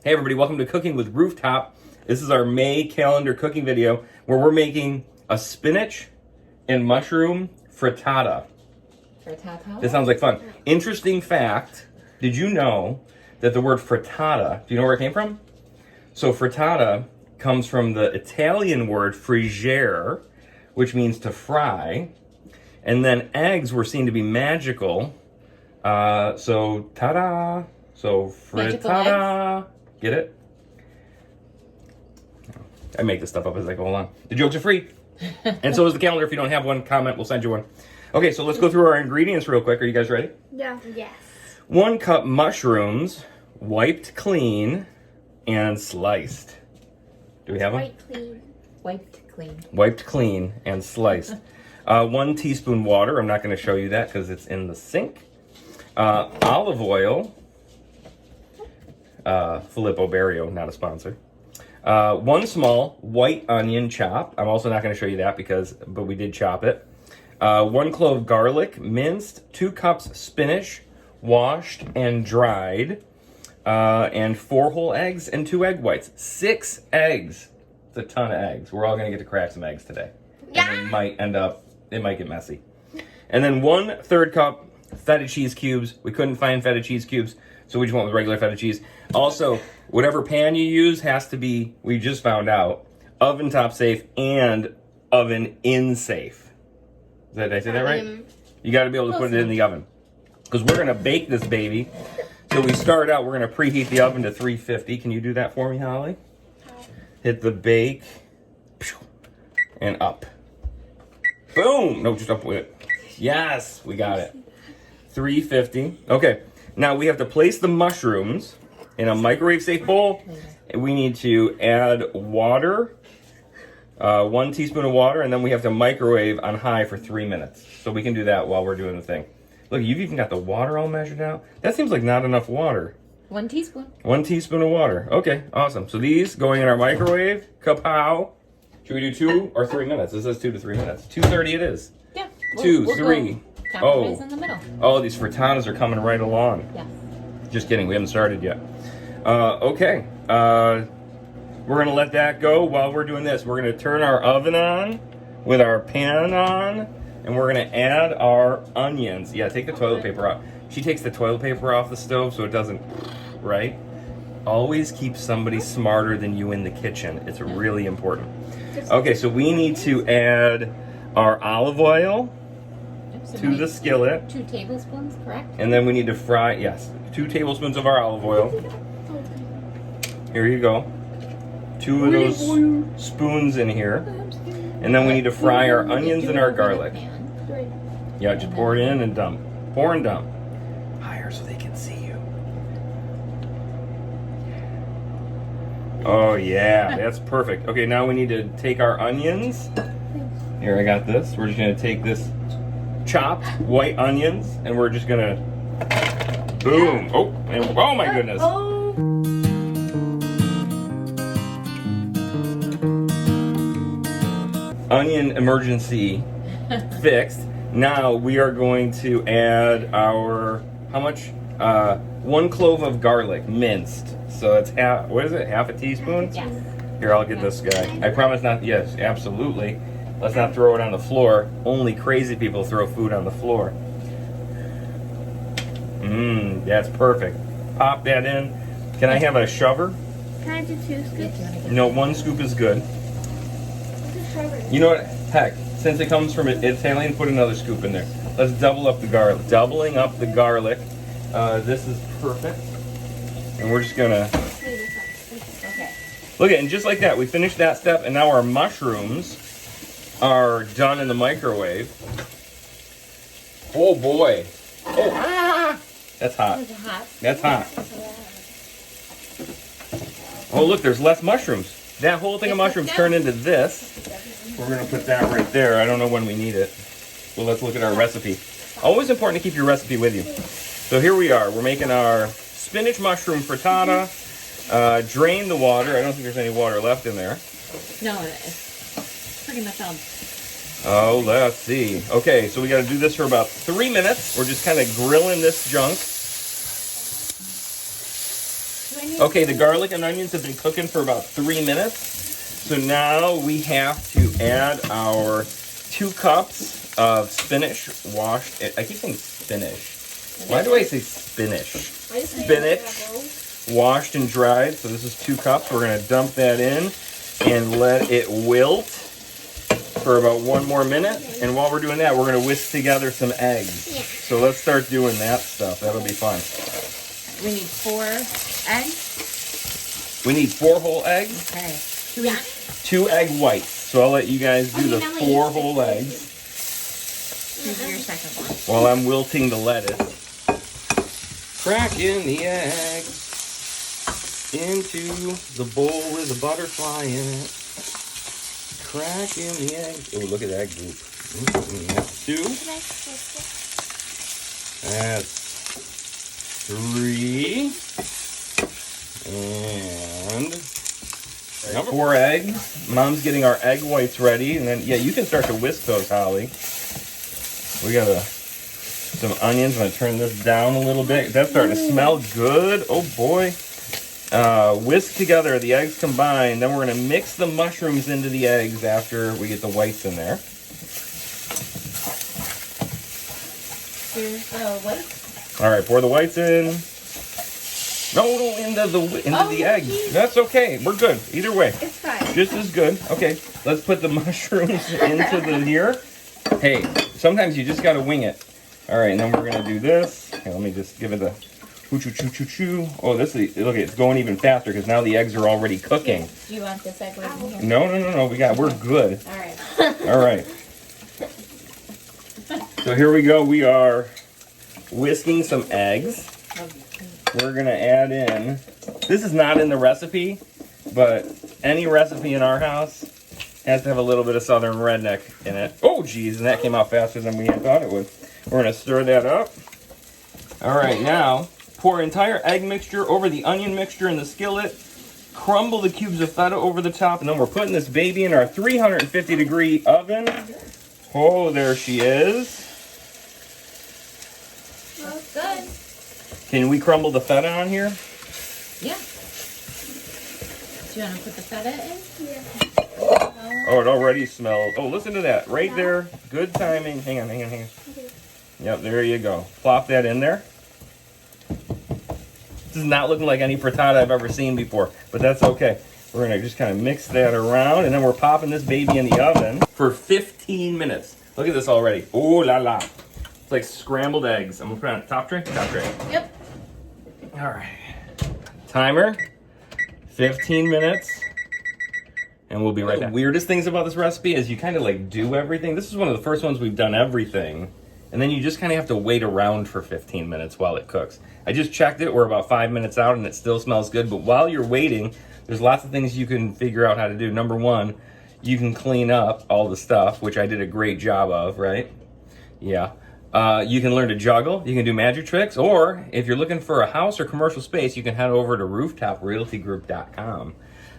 Hey everybody, welcome to Cooking with Rooftop. This is our May calendar cooking video where we're making a spinach and mushroom frittata. Frittata? This sounds like fun. Interesting fact, did you know that the word frittata, do you know where it came from? So frittata comes from the Italian word friggere, which means to fry. And then eggs were seen to be magical. So ta-da! So frittata. Get it? I make this stuff up as I go along. The jokes are free. And so is the calendar. If you don't have one, comment. We'll send you one. Okay, so let's go through our ingredients real quick. Are you guys ready? Yeah. Yes. 1 cup mushrooms, wiped clean and sliced. Do we have them? Quite clean. Wiped clean. Wiped clean and sliced. 1 teaspoon water. I'm not going to show you that because it's in the sink. Olive oil. Filippo Barrio, not a sponsor. 1 small white onion chop. I'm also not going to show you that but we did chop it. 1 clove garlic, minced. 2 cups spinach, washed and dried. And 4 whole eggs and 2 egg whites. 6 eggs. It's a ton of eggs. We're all going to get to crack some eggs today. Yeah. And it might get messy. And then 1/3 cup feta cheese cubes. We couldn't find feta cheese cubes, so we just went with regular feta cheese. Also, whatever pan you use has to be, we just found out, oven top safe and oven in safe. Did I say that right? You got to be able to put it in the oven. Because we're going to bake this baby. So we start out, we're going to preheat the oven to 350. Can you do that for me, Holly? Hit the bake. And up. Boom! No, just up with it. Yes, we got it. 350. Okay, now we have to place the mushrooms in a microwave-safe bowl. And we need to add water, 1 teaspoon of water, and then we have to microwave on high for 3 minutes. So we can do that while we're doing the thing. Look, you've even got the water all measured out. That seems like not enough water. 1 teaspoon. 1 teaspoon of water. Okay, awesome. So these going in our microwave. Kapow. Should we do 2 or 3 minutes? This says 2 to 3 minutes. 2:30 it is. Yeah. 2, 3. Compromise in the middle. Oh, these frittatas are coming right along. Yes. Just kidding, we haven't started yet. Okay, we're gonna let that go while we're doing this. We're gonna turn our oven on with our pan on, and we're gonna add our onions. Yeah, take the toilet paper off. She takes the toilet paper off the stove so it doesn't, right? Always keep somebody smarter than you in the kitchen. It's really important. Okay, so we need to add our olive oil to the skillet. 2 tablespoons, correct? And then we need to fry, yes, 2 tablespoons of our olive oil. Here you go. 2 of those spoons in here. And then we need to fry our onions and our garlic. Yeah, just pour it in and dump. Pour and dump. Higher so they can see you. Oh yeah, that's perfect. Okay, now we need to take our onions. Here, I got this. We're just going to take this chopped white onions, and we're just gonna boom. Oh, and oh my goodness. Onion emergency fixed. Now we are going to add our, how much? 1 clove of garlic, minced. So it's half, what is it, half a teaspoon? Yes. Here, I'll get this guy. I promise not, yes, absolutely. Let's not throw it on the floor. Only crazy people throw food on the floor. That's perfect. Pop that in. Can I have a shover? Can I do 2 scoops? No, 1 scoop is good. You know what? Heck, since it comes from Italian, put another scoop in there. Let's double up the garlic. Doubling up the garlic. This is perfect. And we're just gonna... Okay. Look at it, and just like that, we finished that step, and now our mushrooms are done in the microwave. Oh boy. Oh, ah! That's hot. That's hot. Oh look, there's less mushrooms. That whole thing of mushrooms turned into this. We're gonna put that right there. I don't know when we need it. Well, let's look at our recipe. Always important to keep your recipe with you. So here we are. We're making our spinach mushroom frittata. Drain the water. I don't think there's any water left in there. No, it's pretty much on. Oh, let's see. Okay, so we got to do this for about 3 minutes. We're just kind of grilling this junk. Do I need Okay, the garlic and onions have been cooking for about 3 minutes. So now we have to add our 2 cups of spinach washed. I keep saying spinach. Why do I say spinach? Spinach washed and dried. So this is 2 cups. We're going to dump that in and let it wilt for about 1 more minute. And while we're doing that, we're going to whisk together some eggs. Yeah. So let's start doing that stuff. That'll be fun. We need 4 eggs. We need 4 whole eggs. Okay. 2 egg whites. So I'll let you guys do the 4 whole eggs Here's your second one. while I'm wilting the lettuce. Crack in the egg into the bowl with a butterfly in it. Crack in the egg. Oh, look at that goop. That's 2. That's 3. And 4 eggs. Mom's getting our egg whites ready. And then, yeah, you can start to whisk those, Holly. We got some onions. I'm going to turn this down a little bit. That's starting to smell good. Oh, boy. Whisk together the eggs combined. Then we're going to mix the mushrooms into the eggs after we get the whites in there. Here's the whites. All right, pour the whites in. No, into the egg. Geez. That's okay. We're good. Either way. It's fine. Just as good. Okay, let's put the mushrooms into the here. Hey, sometimes you just got to wing it. All right, and then we're going to do this. Okay, let me just give it a choo-choo-choo-choo-choo. Oh, this is, look, it's going even faster because now the eggs are already cooking. Do you want this egg white in here? No. We're good. All right. All right. So here we go. We are whisking some eggs. We're going to add in, this is not in the recipe, but any recipe in our house has to have a little bit of southern redneck in it. Oh, geez, and that came out faster than we had thought it would. We're going to stir that up. All right, now pour entire egg mixture over the onion mixture in the skillet. Crumble the cubes of feta over the top, and then we're putting this baby in our 350-degree oven. Oh, there she is. Looks good. Can we crumble the feta on here? Yeah. Do you want to put the feta in? Yeah. Oh, it already smells. Oh, listen to that. Right there. Good timing. Hang on. Okay. Yep, there you go. Plop that in there. This is not looking like any frittata I've ever seen before, but that's okay. We're going to just kind of mix that around, and then we're popping this baby in the oven for 15 minutes. Look at this already. Oh, la la. It's like scrambled eggs. I'm going to put it on top tray. Top tray. Yep. All right. Timer. 15 minutes. And we'll be right back. The weirdest things about this recipe is you kind of like do everything. This is one of the first ones we've done everything. And then you just kind of have to wait around for 15 minutes while it cooks. I just checked it. We're about 5 minutes out and it still smells good. But while you're waiting, there's lots of things you can figure out how to do. Number 1, you can clean up all the stuff, which I did a great job of, right? Yeah. You can learn to juggle. You can do magic tricks. Or if you're looking for a house or commercial space, you can head over to rooftop.realtygroup.com.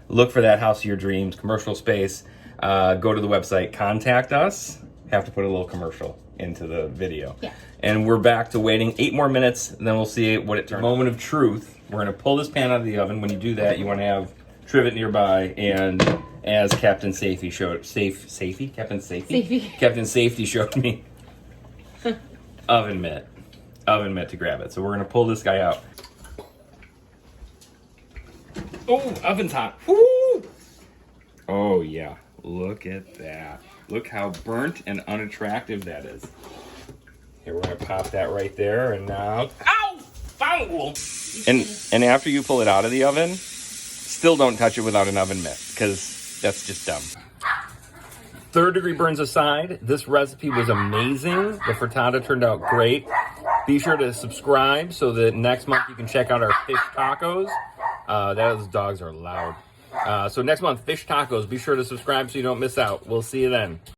Look for that house of your dreams, commercial space. Go to the website, contact us. Have to put a little commercial into the video. Yeah. And we're back to waiting 8 more minutes, and then we'll see what it turns. Moment of truth. We're gonna pull this pan out of the oven. When you do that, you wanna have trivet nearby, and as Captain Safety showed, Captain Safety showed me, oven mitt to grab it. So we're gonna pull this guy out. Oh, oven's hot. Woo! Oh yeah, look at that. Look how burnt and unattractive that is. Here, we're gonna pop that right there, and now, ow! Foul! And after you pull it out of the oven, still don't touch it without an oven mitt, because that's just dumb. 3rd degree burns aside, this recipe was amazing. The frittata turned out great. Be sure to subscribe so that next month you can check out our fish tacos. Those dogs are loud. So next month, fish tacos. Be sure to subscribe so you don't miss out. We'll see you then.